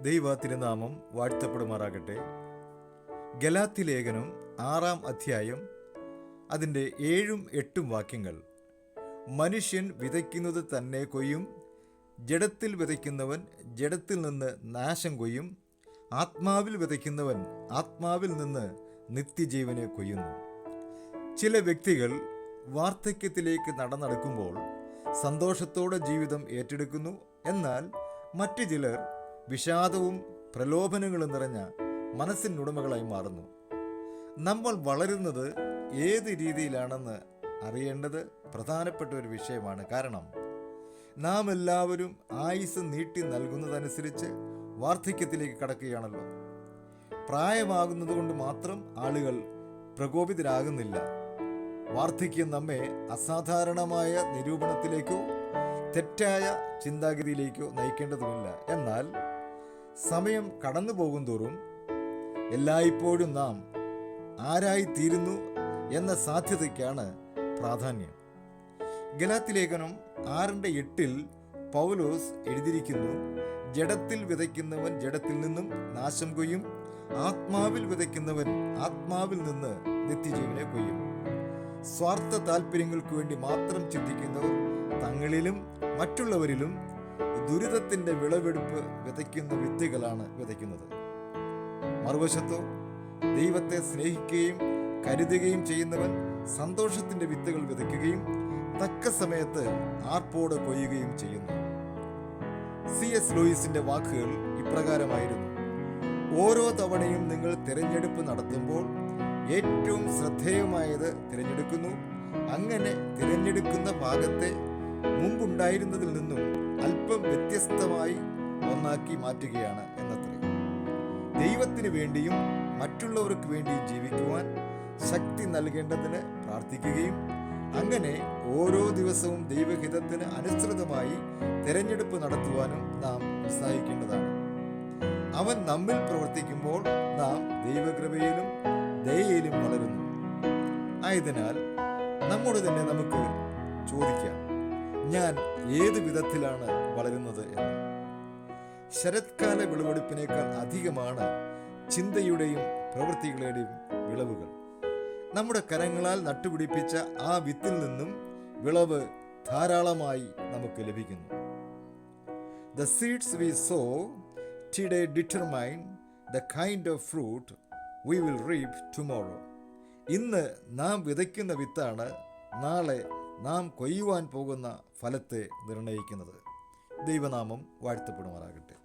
ദൈവ തിരുനാമം വാഴ്ത്തപ്പെടുമാറാകട്ടെ. ഗലാത്യ ലേഖനം 6-ാം അധ്യായം അതിൻ്റെ 7-8 വാക്യങ്ങൾ. മനുഷ്യൻ വിതയ്ക്കുന്നത് തന്നെ കൊയ്യും. ജഡത്തിൽ വിതയ്ക്കുന്നവൻ ജഡത്തിൽ നിന്ന് നാശം കൊയ്യും. ആത്മാവിൽ വിതയ്ക്കുന്നവൻ ആത്മാവിൽ നിന്ന് നിത്യജീവനെ കൊയ്യുന്നു. ചില വ്യക്തികൾ വാർദ്ധക്യത്തിലേക്ക് നടക്കുമ്പോൾ സന്തോഷത്തോടെ ജീവിതം ഏറ്റെടുക്കുന്നു. എന്നാൽ മറ്റു ചിലർ വിഷാദവും പ്രലോഭനങ്ങളും നിറഞ്ഞ മനസ്സിനുടമകളായി മാറുന്നു. നമ്മൾ വളരുന്നത് ഏത് രീതിയിലാണെന്ന് അറിയേണ്ടത് പ്രധാനപ്പെട്ട ഒരു വിഷയമാണ്. കാരണം നാം എല്ലാവരും ആയുസ് നീട്ടി നൽകുന്നതനുസരിച്ച് വാർദ്ധക്യത്തിലേക്ക് കടക്കുകയാണല്ലോ. പ്രായമാകുന്നത് കൊണ്ട് മാത്രം ആളുകൾ പ്രകോപിതരാകുന്നില്ല. വാർദ്ധക്യം നമ്മെ അസാധാരണമായ നിരൂപണത്തിലേക്കോ തെറ്റായ ചിന്താഗതിയിലേക്കോ നയിക്കേണ്ടതുമില്ല. എന്നാൽ സമയം കടന്നു പോകുന്തോറും എല്ലായ്പ്പോഴും നാം ആരായിത്തീരുന്നു എന്ന സാധ്യതയ്ക്കാണ് പ്രാധാന്യം. ഗലാത്യ ലേഖനം 6:8 പൗലോസ് എഴുതിയിരിക്കുന്നു, ജഡത്തിൽ വിതയ്ക്കുന്നവൻ ജഡത്തിൽ നിന്നും നാശം കൊയ്യും, ആത്മാവിൽ വിതയ്ക്കുന്നവൻ ആത്മാവിൽ നിന്ന് നിത്യജീവനെ കൊയ്യും. സ്വാർത്ഥ താല്പര്യങ്ങൾക്ക് വേണ്ടി മാത്രം ചിന്തിക്കുന്നവർ തങ്ങളിലും മറ്റുള്ളവരിലും ദുരിതത്തിൻ്റെ വിളവെടുപ്പ് വിതയ്ക്കുന്ന വിത്തുകളാണ് വിതയ്ക്കുന്നത്. മറുവശത്തോ ദൈവത്തെ സ്നേഹിക്കുകയും കരുതുകയും ചെയ്യുന്നവൻ സന്തോഷത്തിൻ്റെ വിത്തുകൾ വിതയ്ക്കുകയും തക്ക സമയത്ത് ആർപ്പോടെ കൊയ്യുകയും ചെയ്യുന്നു. C.S. ലൂയിസിന്റെ വാക്കുകൾ ഇപ്രകാരമായിരുന്നു: ഓരോ തവണയും നിങ്ങൾ തിരഞ്ഞെടുപ്പ് നടത്തുമ്പോൾ ഏറ്റവും ശ്രദ്ധേയമായത് തിരഞ്ഞെടുക്കുന്നു. അങ്ങനെ തിരഞ്ഞെടുക്കുന്ന ഭാഗത്തെ മുമ്പുണ്ടായിരുന്നതിൽ നിന്നും അല്പം വ്യത്യസ്തമായി ഒന്നാക്കി മാറ്റുകയാണ് എന്നത്രേ. ദൈവത്തിന് വേണ്ടിയും മറ്റുള്ളവർക്ക് വേണ്ടിയും ജീവിക്കുവാൻ ശക്തി നൽകേണ്ടതിന് പ്രാർത്ഥിക്കുകയും അങ്ങനെ ഓരോ ദിവസവും ദൈവഹിതത്തിന് അനുസൃതമായി തിരഞ്ഞെടുപ്പ് നടത്തുവാനും നാം ഉത്സാഹിക്കേണ്ടതാണ്. അവൻ നമ്മിൽ പ്രവർത്തിക്കുമ്പോൾ നാം ദൈവകൃപയിലും ദയയിലും വളരുന്നു. ആയതിനാൽ നമ്മോട് തന്നെ നമുക്ക് ചോദിക്കാം, ഞാൻ ഏത് വിധത്തിലാണ് വളരുന്നത് എന്ന്. ശരത്കാല വിളവെടുപ്പിനേക്കാൾ അധികമാണ് ചിന്തയുടെയും പ്രവൃത്തികളുടെയും വിളവുകൾ. നമ്മുടെ കരങ്ങളാൽ നട്ടുപിടിപ്പിച്ച ആ വിത്തിൽ നിന്നും വിളവ് ധാരാളമായി നമുക്ക് ലഭിക്കുന്നു. The seeds we sow today determine the kind of fruit we will reap tomorrow. ഇന്ന് നാം വിതയ്ക്കുന്ന വിത്താണ് നാളെ നാം കൊയ്യുവാൻ പോകുന്ന ഫലത്തെ നിർണയിക്കുന്നത്. ദൈവനാമം വാഴ്ത്തപ്പെടുമാറാകട്ടെ.